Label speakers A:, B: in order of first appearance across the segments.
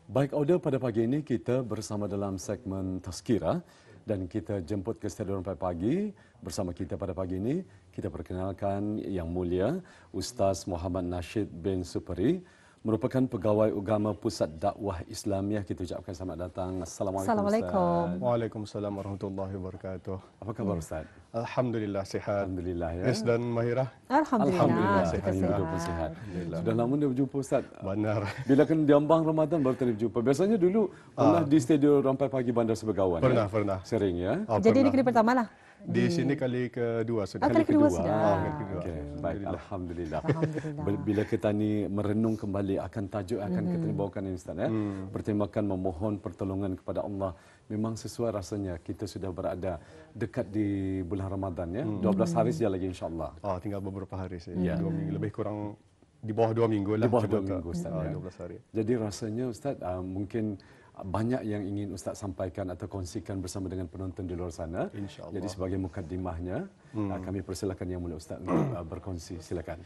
A: Baik, Audio, pada pagi ini kita bersama dalam segmen Tazkirah dan kita jemput ke studio Rampai Pagi. Bersama kita pada pagi ini, kita perkenalkan Yang Mulia Ustaz Muhammad Nasheed bin Supari, merupakan pegawai Agama Pusat Dakwah Islamiah. Kita ucapkan selamat datang. Assalamualaikum,
B: Assalamualaikum.
A: Ustaz.
C: Waalaikumsalam warahmatullahi wabarakatuh.
A: Apa khabar, Ustaz?
C: Alhamdulillah sihat.
A: Alhamdulillah, ya.
C: Yes, dan Mahira?
B: Alhamdulillah,
A: Sihat,
B: kita
A: hidup
B: sihat.
A: sihat. Sudah lama dia berjumpa, Ustaz.
C: Benar.
A: Bila kan diambang Ramadan baru tadi berjumpa. Biasanya dulu pernah di studio Rampai Pagi Bandar Sebegawan.
C: Pernah,
A: ya?
C: pernah.
A: Sering, ya.
B: Jadi ini kali pertama lah.
C: Di sini kali kedua sudah.
B: Kali kedua sudah.
C: Kali kedua.
A: Okey, baik, alhamdulillah.
B: Alhamdulillah.
A: Bila kita ni merenung kembali akan tajuk akan kita ni bawakan ini, Ustaz, ya. Bertemakan memohon pertolongan kepada Allah. Memang sesuai rasanya kita sudah berada dekat di bulan Ramadan, ya. 12 hari saja lagi, insya-Allah.
C: Tinggal beberapa hari saja.
A: Ya.
C: 2 minggu, lebih kurang di bawah 2 minggu lah.
A: Di bawah 2
C: Cuma
A: minggu, Ustaz, ya.
C: 12 hari.
A: Jadi rasanya, Ustaz, mungkin banyak yang ingin Ustaz sampaikan atau kongsikan bersama dengan penonton di luar sana.
C: InsyaAllah.
A: Jadi sebagai mukaddimahnya, kami persilakan Yang Mulia Ustaz untuk berkongsi. Silakan.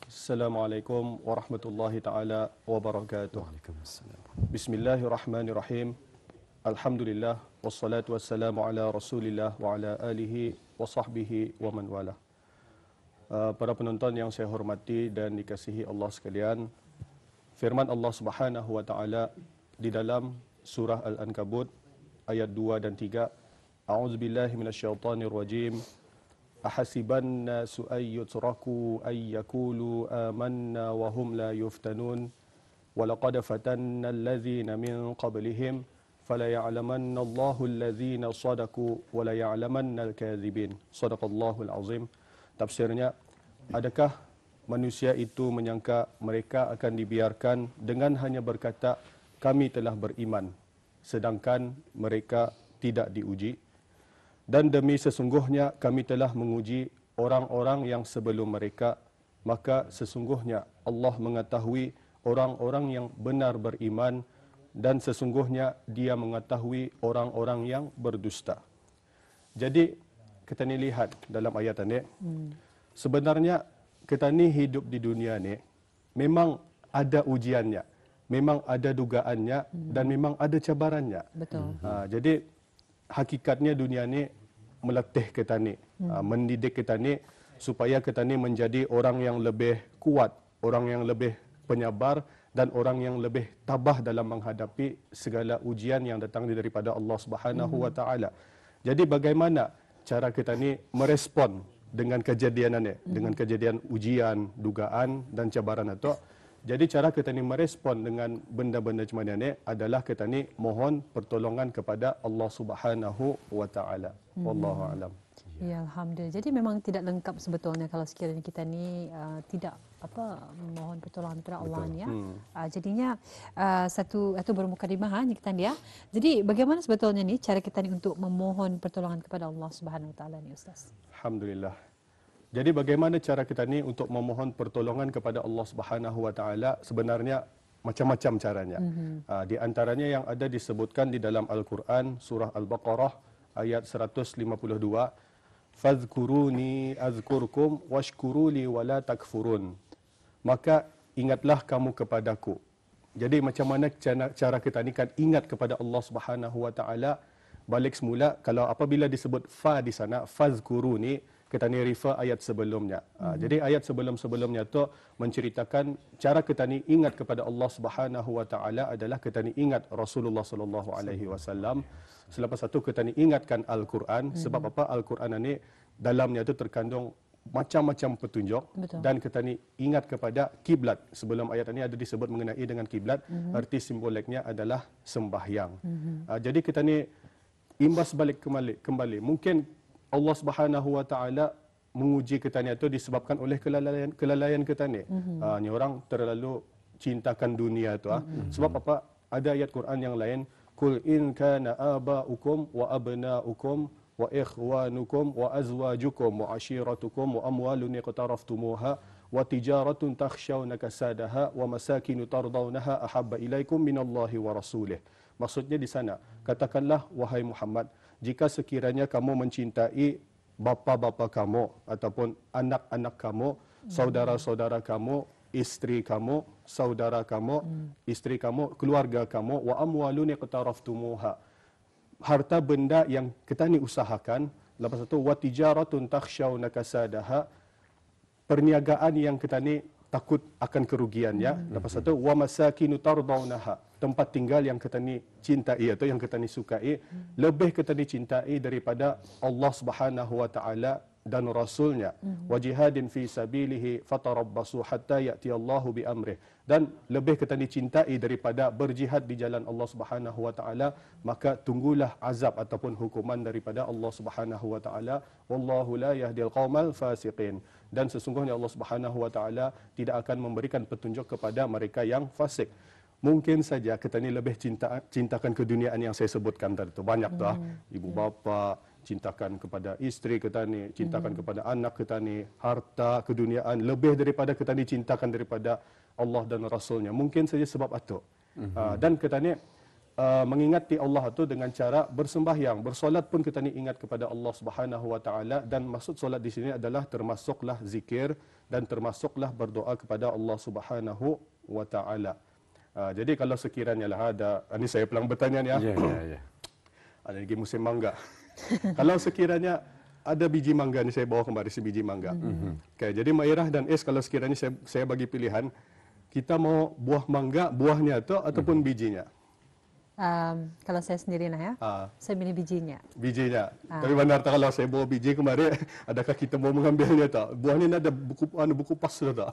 C: Assalamualaikum warahmatullahi taala wabarakatuh.
A: Waalaikumsalam.
C: Bismillahirrahmanirrahim. Alhamdulillah wassalatu wassalamu ala Rasulillah wa ala alihi wa sahbihi wa man wala. Para penonton yang saya hormati dan dikasihi Allah sekalian, firman Allah Subhanahu wa taala di dalam surah Al-Ankabut ayat 2 dan 3, A'udzubillahi minasyaitonir rajim. Ahasiban nasu ay yutraku ay yaqulu amanna wa hum la yuftanun wa laqad fatanna alladhina min qablihim fala ya'lamanna Allahu alladhina sadaqu wa la ya'lamanna al-kadhibin. Shadaqallahul azim. Tafsirnya, adakah manusia itu menyangka mereka akan dibiarkan dengan hanya berkata kami telah beriman, sedangkan mereka tidak diuji? Dan demi sesungguhnya kami telah menguji orang-orang yang sebelum mereka, maka sesungguhnya Allah mengetahui orang-orang yang benar beriman dan sesungguhnya Dia mengetahui orang-orang yang berdusta. Jadi kita ni lihat dalam ayat ini, sebenarnya kita ni hidup di dunia ni memang ada ujiannya, memang ada dugaannya dan memang ada cabarannya.
B: Betul.
C: Jadi hakikatnya dunia ni melatih kita ni, mendidik kita ni supaya kita ni menjadi orang yang lebih kuat, orang yang lebih penyabar dan orang yang lebih tabah dalam menghadapi segala ujian yang datang daripada Allah Subhanahu wa taala. Jadi bagaimana cara kita ni merespon dengan kejadian ini, dengan kejadian ujian, dugaan dan cabaran itu? Jadi cara kita ni merespon dengan benda-benda macam ni adalah kita ni mohon pertolongan kepada Allah Subhanahu wa taala. Wallahu alam.
B: Ya, alhamdulillah. Jadi memang tidak lengkap sebetulnya kalau sekiranya kita ni tidak memohon pertolongan kepada Allah ni, ya. Jadinya satu bermukadimah kita ni, ya. Jadi bagaimana sebetulnya ni cara kita ni untuk memohon pertolongan kepada Allah Subhanahu wa taala ni, Ustaz?
C: Alhamdulillah. Jadi bagaimana cara kita ni untuk memohon pertolongan kepada Allah Subhanahu wa taala? Sebenarnya macam-macam caranya. Di antaranya yang ada disebutkan di dalam Al-Quran surah Al-Baqarah ayat 152, fadhkuruni azkurkum washkuruli wala takfurun. Maka ingatlah kamu kepadaku. Jadi macam mana cara kita ni kan ingat kepada Allah Subhanahu wa taala? Balik semula, kalau apabila disebut fa di sana, fadhkuruni, kita ni refer ayat sebelumnya. Jadi ayat sebelum-sebelumnya tu menceritakan cara kita ni ingat kepada Allah Subhanahu wa taala adalah kita ni ingat Rasulullah sallallahu alaihi wasallam. Selepas itu kita ni ingatkan Al-Quran. Sebab apa? Al-Quran ni dalamnya tu terkandung macam-macam petunjuk.
B: Betul.
C: Dan kita ni ingat kepada kiblat. Sebelum ayat ini ada disebut mengenai dengan kiblat, arti simboliknya adalah sembahyang. Jadi kita ni imbas balik kembali. Mungkin Allah Subhanahu wa taala menguji kita ni itu disebabkan oleh kelalaian kita ni. Ni orang terlalu cintakan dunia tu. Sebab apa? Ada ayat Quran yang lain, Qul in kana aba'ukum wa abna'ukum wa ikhwanukum wa azwajukum wa ashiratukum wa amwalun iqtaraftumuha wa tijaratun takhshawna kasadaha wa masakinu tardawnaha ahabba ilaikum minallahi wa rasulih. Maksudnya di sana, katakanlah wahai Muhammad, jika sekiranya kamu mencintai bapa-bapa kamu ataupun anak-anak kamu, saudara-saudara kamu, isteri kamu, saudara kamu, isteri kamu, keluarga kamu, wa amwalun iqtaraftumuha. Harta benda yang kita ni usahakan. Lepas itu wa tijaratun takhshawna kasadaha. Perniagaan yang kita ni takut akan kerugiannya. Lepas itu wa masakinu tardawnaha. Tempat tinggal yang kita ni cintai atau yang kita ni sukai, lebih kita ni cintai daripada Allah Subhanahu wa taala dan rasulnya. Wa jihadin fi sabilihi fatarabbasu hatta ya'ti Allahu bi amrih. Dan lebih kita ni cintai daripada berjihad di jalan Allah Subhanahu wa taala, maka tunggulah azab ataupun hukuman daripada Allah Subhanahu wa taala. Wallahu la yahdil qaumal fasiqin. Dan sesungguhnya Allah Subhanahu wa taala tidak akan memberikan petunjuk kepada mereka yang fasik. Mungkin saja kita ni lebih cintakan keduniaan yang saya sebutkan tadi tu. Banyak tu ibu bapa, cintakan kepada isteri kita ni, cintakan kepada anak kita ni, harta, keduniaan lebih daripada kita ni cintakan daripada Allah dan Rasulnya. Mungkin saja sebab itu. Dan kita ni mengingati Allah itu dengan cara bersembahyang, bersolat pun kita ni ingat kepada Allah Subhanahu wa taala, dan maksud solat di sini adalah termasuklah zikir dan termasuklah berdoa kepada Allah Subhanahu wa taala. Jadi kalau sekiranya lah ada, ini saya pelang bertanya ni ya. Ada lagi musim mangga. Kalau sekiranya ada biji mangga ni, saya bawa kemari sebiji mangga. Okay, jadi Mak Irah dan Es, kalau sekiranya saya bagi pilihan, kita mau buah mangga, buahnya tu ataupun bijinya?
B: Kalau saya sendiri ya, saya milih bijinya.
C: Bijinya. Tapi benar tak kalau saya bawa biji kemarin, adakah kita mau mengambilnya tak? Buah ni ada buku pas tak?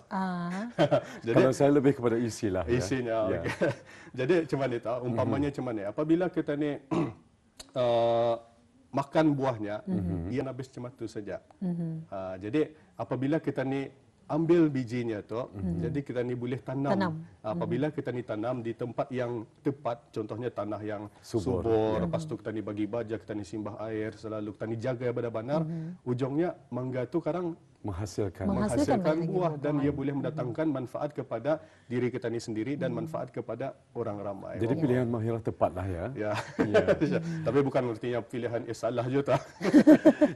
A: Jadi kalau saya lebih kepada isilah.
C: Isinya. Ya. Okay. Jadi macam ni tak? Umpamanya macam ni. Apabila kita ni makan buahnya, ia habis cuma tu saja. Jadi apabila kita ni ambil bijinya tu, jadi kita ni boleh tanam. Apabila kita ni tanam di tempat yang tepat, contohnya tanah yang subur, lepas tu kita ni bagi baja, kita ni simbah air selalu, kita ni jaga benar-benar, ujungnya mangga tu kadang menghasilkan buah, dan ia boleh mendatangkan manfaat kepada diri kita ni sendiri dan manfaat kepada orang ramai.
A: Jadi pilihan Mahirah tepatlah ya.
C: Ya. Tapi bukan artinya pilihan salah juga.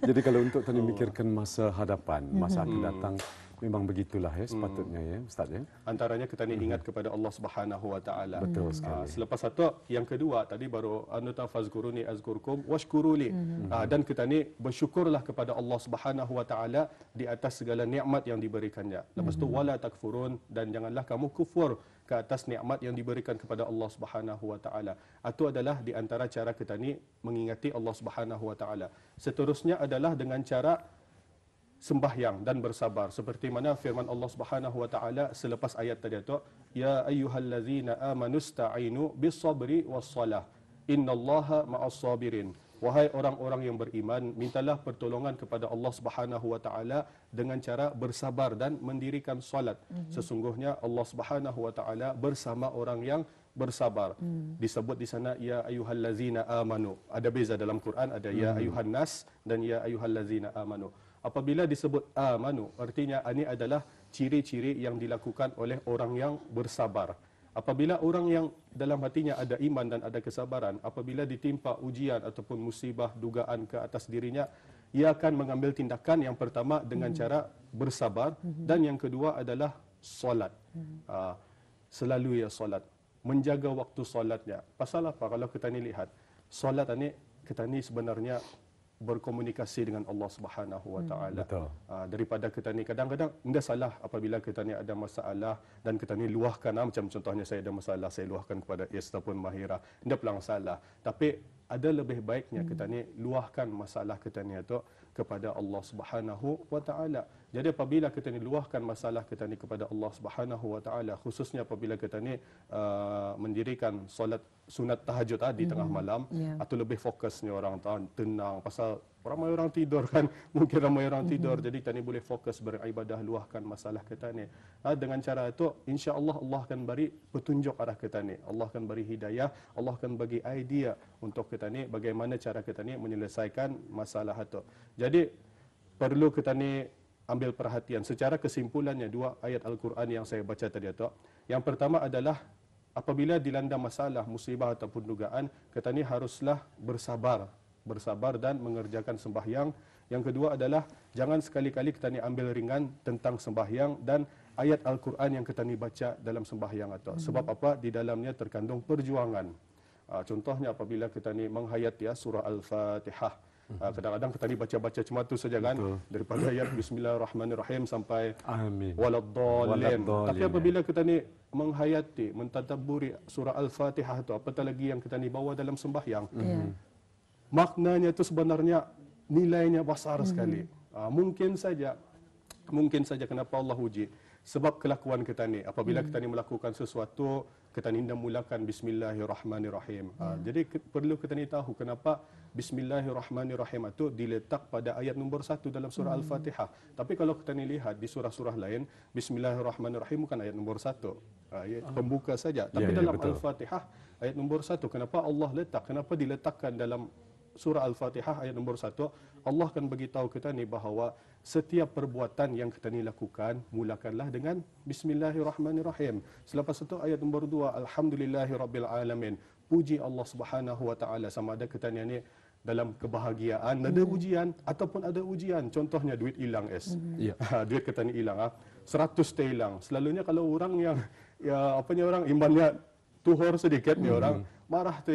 A: Jadi kalau untuk tadi mikirkan masa hadapan, masa akan datang, memang begitulah ya sepatutnya ya Ustaz ya. Antaranya kita ni ingat kepada Allah Subhanahu wa taala. Betul sekali. Selepas itu yang kedua tadi baru anuta fazkuruni azkurkum washkuruli. Dan kita ni bersyukurlah kepada Allah Subhanahu wa taala di atas segala nikmat yang diberikannya. Lepas tu wala takfurun, dan janganlah kamu kufur ke atas nikmat yang diberikan kepada Allah Subhanahu wa taala. Itu adalah di antara cara kita ni mengingati Allah Subhanahu wa taala. Seterusnya adalah dengan cara sembahyang dan bersabar, seperti mana firman Allah Subhanahu wa taala selepas ayat tadi itu, ya ayyuhallazina amanu sta'inu bis-sabri was-salah innallaha ma'as-sabirin. Wahai orang-orang yang beriman, mintalah pertolongan kepada Allah Subhanahu wa taala dengan cara bersabar dan mendirikan solat. Sesungguhnya Allah Subhanahu wa taala bersama orang yang bersabar. Disebut di sana ya ayyuhallazina amanu. Ada beza dalam Quran, ada ya ayyuhan nas dan ya ayyuhallazina amanu. Apabila disebut amanu, artinya ini adalah ciri-ciri yang dilakukan oleh orang yang bersabar. Apabila orang yang dalam hatinya ada iman dan ada kesabaran, apabila ditimpa ujian ataupun musibah, dugaan ke atas dirinya, ia akan mengambil tindakan yang pertama dengan cara bersabar, dan yang kedua adalah solat. Selalu ya solat. Menjaga waktu solatnya. Pasal apa? Kalau kita ni lihat, solat ini kita ni sebenarnya berkomunikasi dengan Allah Subhanahu wa taala. Daripada kita ni kadang-kadang tidak salah apabila kita ni ada masalah dan kita ni luahkan, macam contohnya saya ada masalah, saya luahkan kepada Yes ataupun Mahirah, tidak pelang salah. Tapi ada lebih baiknya kita ni luahkan masalah kita ni itu kepada Allah Subhanahu wa taala. Jadi apabila kita ni luahkan masalah kita ni kepada Allah Subhanahu wa taala, khususnya apabila kita ni mendirikan solat sunat tahajud di tengah malam, atau lebih fokusnya orang tenang, pasal ramai orang tidur kan, mungkin ramai orang tidur, jadi kita ni boleh fokus beribadah, luahkan masalah kita ni. Dengan cara itu insya-Allah Allah akan beri petunjuk arah kita ni, Allah akan beri hidayah, Allah akan bagi idea untuk kita ni bagaimana cara kita ni menyelesaikan masalah itu. Jadi perlu kita ni ambil perhatian. Secara kesimpulannya, dua ayat Al-Quran yang saya baca tadi itu, yang pertama adalah apabila dilanda masalah, musibah ataupun dugaan, kita ni haruslah bersabar dan mengerjakan sembahyang. Yang kedua adalah jangan sekali-kali kita ni ambil ringan tentang sembahyang dan
C: ayat Al-Quran yang kita ni baca dalam sembahyang atau sebab apa? Di dalamnya terkandung perjuangan. Contohnya apabila kita ni menghayati surah Al-Fatihah. Kadang-kadang kita ni baca-baca cuma tu saja kan, daripada ayat Bismillahirrahmanirrahim sampai
A: Amin.
C: Waladdallin. Tapi apabila kita ni menghayati, mentadabburi surah Al-Fatihah tu, apatah lagi yang kita ni bawa dalam sembahyang, maknanya itu sebenarnya nilainya besar sekali. Mungkin saja kenapa Allah uji, sebab kelakuan kita ni. Apabila kita ni melakukan sesuatu, kita ni mulakan Bismillahirrahmanirrahim. Jadi perlu kita ni tahu kenapa Bismillahirrahmanirrahim itu diletak pada ayat nombor 1 dalam surah Al-Fatihah. Tapi kalau kita ni lihat di surah-surah lain, Bismillahirrahmanirrahim bukan ayat nombor 1. Ayat pembuka saja. Tapi dalam Al-Fatihah ayat nombor 1. Kenapa Allah letak? Kenapa diletakkan dalam surah Al-Fatihah ayat nombor 1? Allah akan beritahu kita ni bahawa setiap perbuatan yang kita ni lakukan, mulakanlah dengan Bismillahirrahmanirrahim. Selepas itu ayat nombor 2, Alhamdulillahirabbilalamin. Puji Allah Subhanahu wa taala. Sama ada kita ni dalam kebahagiaan ada ujian ataupun ada ujian. Contohnya duit hilang duit kita ni hilang 100 hilang. Selalunya kalau orang yang orang imannya tuhur sedikit ni orang marah tu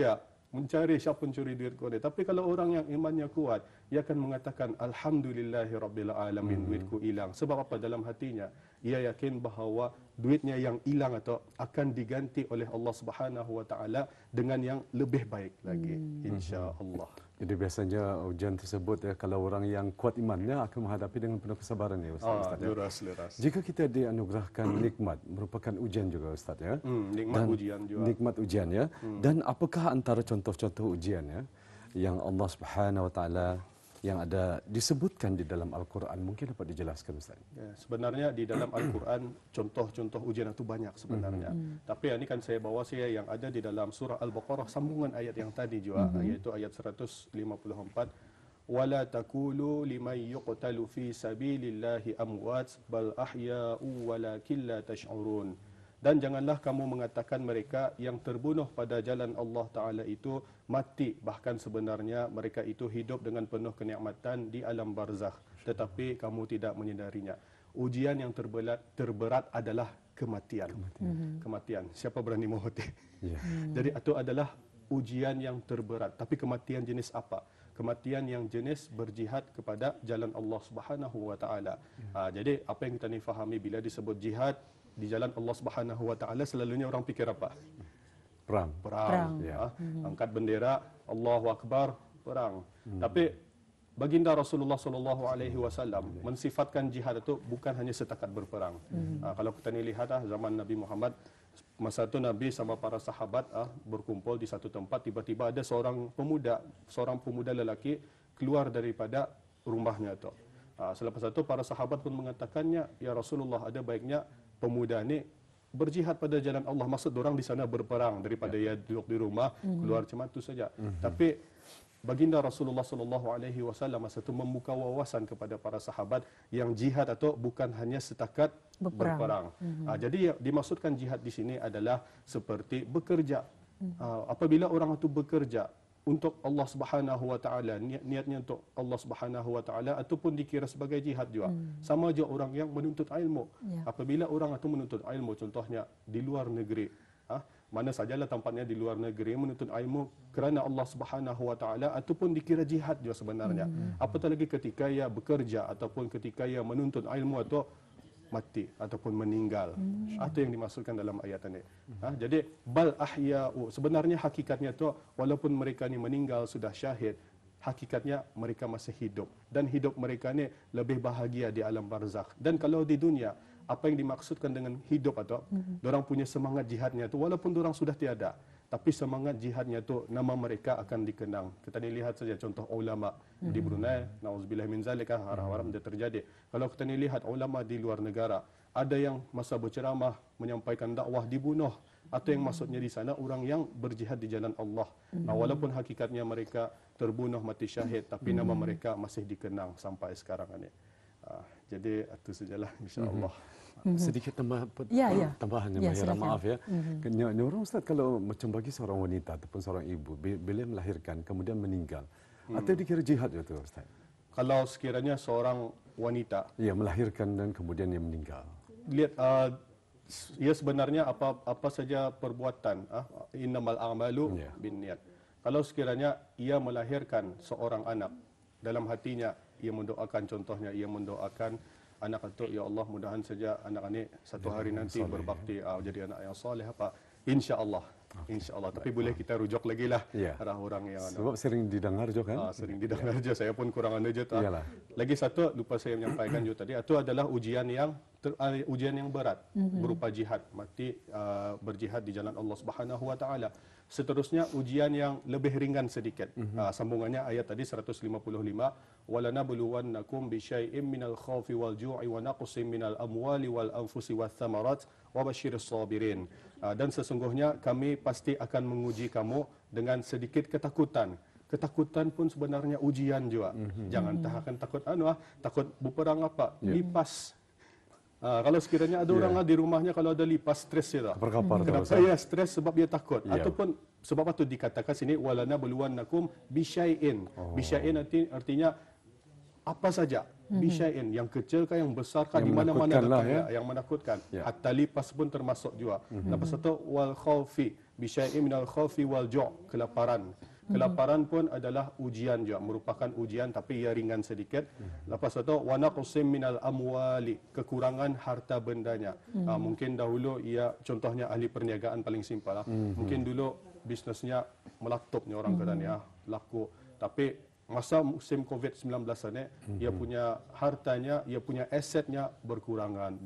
C: mencari siapa pencuri duit kau ni. Tapi kalau orang yang imannya kuat, ia akan mengatakan Alhamdulillahirabbilalamin, duitku hilang. Sebab apa? Dalam hatinya ia yakin bahawa duitnya yang hilang atau akan diganti oleh Allah Subhanahu wa taala dengan yang lebih baik lagi, insya-Allah.
A: Jadi biasanya ujian tersebut kalau orang yang kuat imannya akan menghadapi dengan penuh kesabaran Ustaz.
C: Leras.
A: Jika kita dianugerahkan nikmat, merupakan ujian juga Ustaz
C: nikmat ujian juga.
A: Nikmat ujian Dan apakah antara contoh-contoh ujian yang Allah Subhanahu wa taala yang ada disebutkan di dalam Al-Quran, mungkin dapat dijelaskan Ustaz?
C: Sebenarnya di dalam Al-Quran contoh-contoh ujian itu banyak sebenarnya. Tapi ini kan saya bawa yang ada di dalam surah Al-Baqarah, sambungan ayat yang tadi juga, yaitu ayat 154. Wala taqulu liman yuqtalu fi sabilillahi amwat bal ahya'u walakin la tash'urun. Dan janganlah kamu mengatakan mereka yang terbunuh pada jalan Allah Ta'ala itu mati. Bahkan sebenarnya mereka itu hidup dengan penuh kenikmatan di alam barzakh. Tetapi kamu tidak menyedarinya. Ujian yang terberat adalah kematian. Kematian. Siapa berani mati? Jadi itu adalah ujian yang terberat. Tapi kematian jenis apa? Kematian yang jenis berjihad kepada jalan Allah Subhanahu Wa Ta'ala. Jadi apa yang kita ni fahami bila disebut jihad di jalan Allah Subhanahu wa taala, selalunya orang fikir apa? Perang. Angkat bendera, Allahu Akbar, perang. Tapi baginda Rasulullah sallallahu alaihi wasallam mensifatkan jihad itu bukan hanya setakat berperang. Kalau kita ni lihat zaman Nabi Muhammad, masa itu Nabi sama para sahabat berkumpul di satu tempat, tiba-tiba ada seorang pemuda lelaki keluar daripada rumahnya itu. Selepas itu para sahabat pun mengatakannya, ya Rasulullah, ada baiknya pemuda ni berjihad pada jalan Allah. Maksud orang di sana berperang daripada ia duduk di rumah keluar cuma itu saja. Tapi baginda Rasulullah sallallahu alaihi wasallam masa itu membuka wawasan kepada para sahabat yang jihad atau bukan hanya setakat berperang. Jadi dimaksudkan jihad di sini adalah seperti bekerja. Apabila orang itu bekerja untuk Allah Subhanahu wa taala, niatnya untuk Allah Subhanahu wa taala ataupun dikira sebagai jihad juga. Sama je orang yang menuntut ilmu. Apabila orang itu menuntut ilmu, contohnya di luar negeri, mana sajalah tempatnya di luar negeri, menuntut ilmu kerana Allah Subhanahu wa taala ataupun dikira jihad juga sebenarnya. Apatah lagi ketika ia bekerja ataupun ketika ia menuntut ilmu atau mati ataupun meninggal. Itu yang dimaksudkan dalam ayat ini. Jadi bal ahya'u, sebenarnya hakikatnya itu walaupun mereka ni meninggal sudah syahid, hakikatnya mereka masih hidup dan hidup mereka ni lebih bahagia di alam barzakh. Dan kalau di dunia, apa yang dimaksudkan dengan hidup atau dorang punya semangat jihadnya itu walaupun dorang sudah tiada, tapi semangat jihadnya itu nama mereka akan dikenang. Kita lihat saja contoh ulama di Brunei, nauzubillah min zalika, harap-harap tidak terjadi. Kalau kita lihat ulama di luar negara, ada yang masa berceramah menyampaikan dakwah dibunuh, atau yang maksudnya di sana orang yang berjihad di jalan Allah. Walaupun hakikatnya mereka terbunuh mati syahid, tapi nama mereka masih dikenang sampai sekarang ini. Jadi itu sajalah insya-Allah.
A: Sedikit tambahan yang Mahira, maaf ya. Orang Ustaz, kalau macam bagi seorang wanita ataupun seorang ibu bila melahirkan kemudian meninggal, atau dikira jihad itu Ustaz?
C: Kalau sekiranya seorang wanita
A: melahirkan dan kemudian dia meninggal.
C: lihat ia sebenarnya apa saja perbuatan, innamal a'malu binniyat. Kalau sekiranya ia melahirkan seorang anak, dalam hatinya ia mendoakan, contohnya ia mendoakan anak itu, ya Allah mudahan saja anak ini satu hari nanti berbakti jadi anak yang soleh apa, insya-Allah. Insya-Allah. Tapi boleh kita rujuk lagi lah arah orang yang
A: sebab sering didengar juga kan?
C: Sering didengar je, saya pun kurang anda je. Lagi satu lupa saya menyampaikan juga tadi, itu adalah ujian yang berat berupa jihad, mati berjihad di jalan Allah Subhanahu wa taala. Seterusnya ujian yang lebih ringan sedikit. Sambungannya ayat tadi 155, walanabluwannakum bisyai'im minal khaufi wal ju'i wa naqsin minal amwali wal anfusi wath thamarat wa basyiris sabirin. Dan sesungguhnya kami pasti akan menguji kamu dengan sedikit ketakutan. Ketakutan pun sebenarnya ujian juga. Jangan takut takut berperang apa? Lipas. Kalau sekiranya ada orang di rumahnya kalau ada lipas, stres dia tak? Kenapa ya stres? Sebab dia takut. Ataupun sebab itu dikatakan sini walanabluwannakum bisyai'in. Bisyai'in artinya apa saja. Bisyai'in, yang kecil kah, yang besar kah, di mana-mana datangnya, yang menakutkan. Hatta lipas pun termasuk juga. Lepas itu wal khaufi, bisyai'in minal khaufi wal ju', kelaparan. Kelaparan pun adalah ujian juga, merupakan ujian tapi ia ringan sedikit. Lepas itu wa naqsim minal amwali, kekurangan harta bendanya. Mungkin dahulu ia contohnya ahli perniagaan paling simpel lah. Mungkin dulu bisnesnya melatupnya orang kata ni laku, tapi masa musim COVID-19 ni ia punya hartanya, ia punya asetnya berkurangan.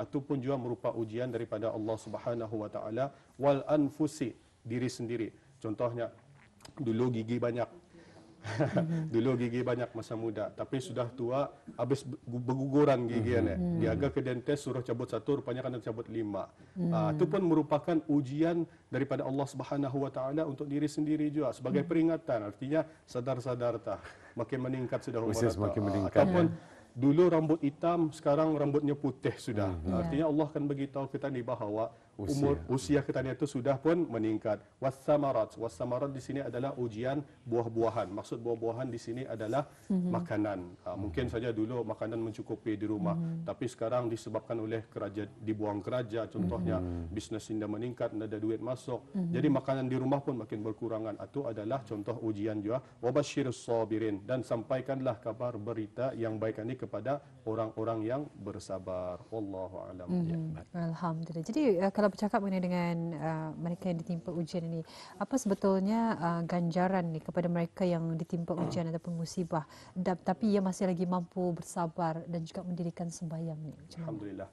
C: Ataupun juga merupakan ujian daripada Allah Subhanahu wa taala. Wal anfusi, diri sendiri. Contohnya dulu gigi banyak. Dulu gigi banyak masa muda, tapi sudah tua habis berguguran giginya. Dia agak ke dentist suruh cabut satu, rupanya kena cabut 5. Itu pun merupakan ujian daripada Allah Subhanahu wa taala untuk diri sendiri juga sebagai peringatan. Artinya sadar-sadar makin meningkat sudah umur
A: semakin meningkat.
C: Ataupun dulu rambut hitam, sekarang rambutnya putih sudah. Artinya Allah akan beritahu kita ni bahawa usia kita ni itu sudah pun meningkat. Wassamarat di sini adalah ujian buah-buahan. Maksud buah-buahan di sini adalah makanan. Mungkin saja dulu makanan mencukupi di rumah, tapi sekarang disebabkan oleh kerja, dibuang kerja, contohnya bisnes tidak meningkat, tidak ada duit masuk. Jadi makanan di rumah pun makin berkurangan. Itu adalah contoh ujian juga. Wabasyiris sabirin, dan sampaikanlah kabar berita yang baik ini kepada orang-orang yang bersabar. Wallahu a'lam.
B: Alhamdulillah. Jadi kalau bercakap mengenai dengan mereka yang ditimpa ujian ini, apa sebetulnya ganjaran ni kepada mereka yang ditimpa ujian ataupun musibah, tapi ia masih lagi mampu bersabar dan juga mendirikan sembahyang ni?
C: Alhamdulillah.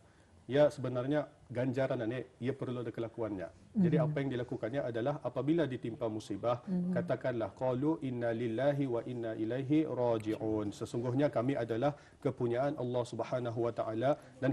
C: Ya, sebenarnya ganjaran ini ia perlu ada kelakuannya. Jadi apa yang dilakukannya adalah apabila ditimpa musibah, katakanlah qalu inna lillahi wa inna ilaihi raji'un. Sesungguhnya kami adalah kepunyaan Allah Subhanahu wa taala dan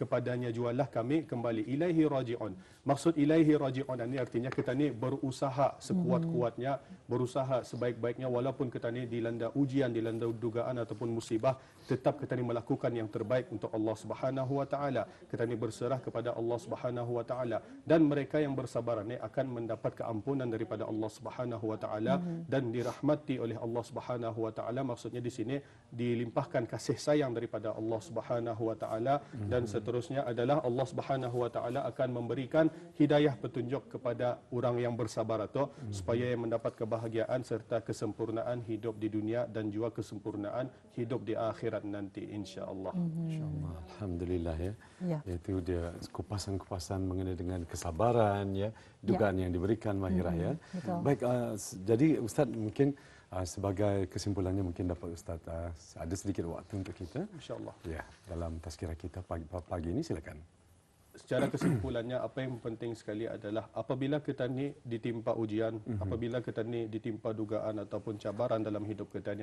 C: kepadanya jualah kami kembali. Ilaihi raji'un. Maksud ilaihi raji'un ini artinya kita ni berusaha sekuat-kuatnya, berusaha sebaik-baiknya walaupun kita ni dilanda ujian, dilanda dugaan ataupun musibah, tetap kita ni melakukan yang terbaik untuk Allah Subhanahu wa taala. Kita ni berserah kepada Allah Subhanahu wa taala, dan mereka yang bersabar ni akan mendapat keampunan daripada Allah Subhanahu wa taala dan dirahmati oleh Allah Subhanahu wa taala. Maksudnya di sini dilimpahkan kasih sayang daripada Allah Subhanahu wa taala, dan seterusnya adalah Allah Subhanahu wa taala akan memberikan hidayah petunjuk kepada orang yang bersabar itu supaya mendapat kebahagiaan serta kesempurnaan hidup di dunia dan juga kesempurnaan hidup di akhirat nanti, insya-Allah.
A: Insya-Allah. Alhamdulillah ya. Itu dia kupasan-kupasan mengenai dengan kesabaran ya, dugaan yang diberikan Mahirah ya. Baik, jadi Ustaz mungkin sebagai kesimpulannya mungkin dapat Ustaz ada sedikit waktu untuk kita,
C: insya-Allah.
A: Ya, dalam tazkirah kita pagi ini, silakan.
C: Secara kesimpulannya, apa yang penting sekali adalah apabila kita ni ditimpa ujian, apabila kita ni ditimpa dugaan ataupun cabaran dalam hidup kita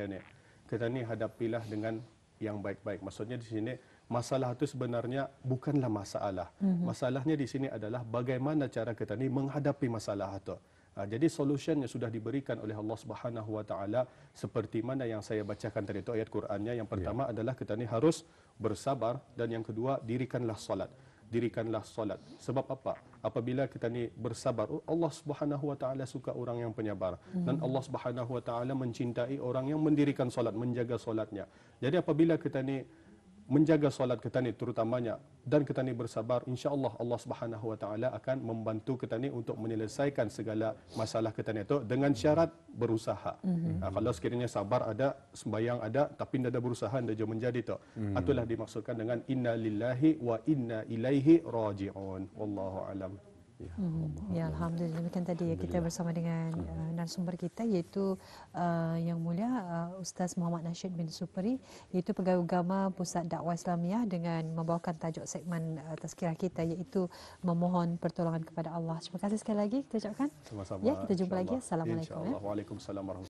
C: ni hadapilah dengan yang baik-baik. Maksudnya di sini masalah itu sebenarnya bukanlah masalah. Masalahnya di sini adalah bagaimana cara kita ni menghadapi masalah itu. Jadi solusinya sudah diberikan oleh Allah Subhanahu wa taala seperti mana yang saya bacakan tadi itu ayat Qurannya. Yang pertama adalah kita ni harus bersabar, dan yang kedua dirikanlah solat. Dirikanlah solat. Sebab apa? Apabila kita ni bersabar, Allah Subhanahu wa taala suka orang yang penyabar, dan Allah Subhanahu wa taala mencintai orang yang mendirikan solat, menjaga solatnya. Jadi apabila kita ni menjaga solat kita ni terutamanya dan kita ni bersabar, insya-Allah Allah Subhanahu Wa Taala akan membantu kita ni untuk menyelesaikan segala masalah kita ni itu dengan syarat berusaha. Kalau sekiranya sabar ada, sembahyang ada tapi tidak ada berusaha, tidak jauh menjadi tu. Itulah dimaksudkan dengan inna lillahi wa inna ilaihi raji'un. Wallahu alam.
B: Ya, alhamdulillah. Demikian tadi kita bersama dengan narasumber kita iaitu Yang Mulia Ustaz Muhammad Nashyid bin Supri, iaitu Pegawai Agama Pusat Dakwah Islamiah, dengan membawakan tajuk segmen tazkirah kita iaitu memohon pertolongan kepada Allah. Terima kasih sekali lagi kita ucapkan.
C: Sama-sama.
B: Ya, kita jumpa lagi. Assalamualaikum.
C: Insya-Allah. Waalaikumsalam warahmatullahi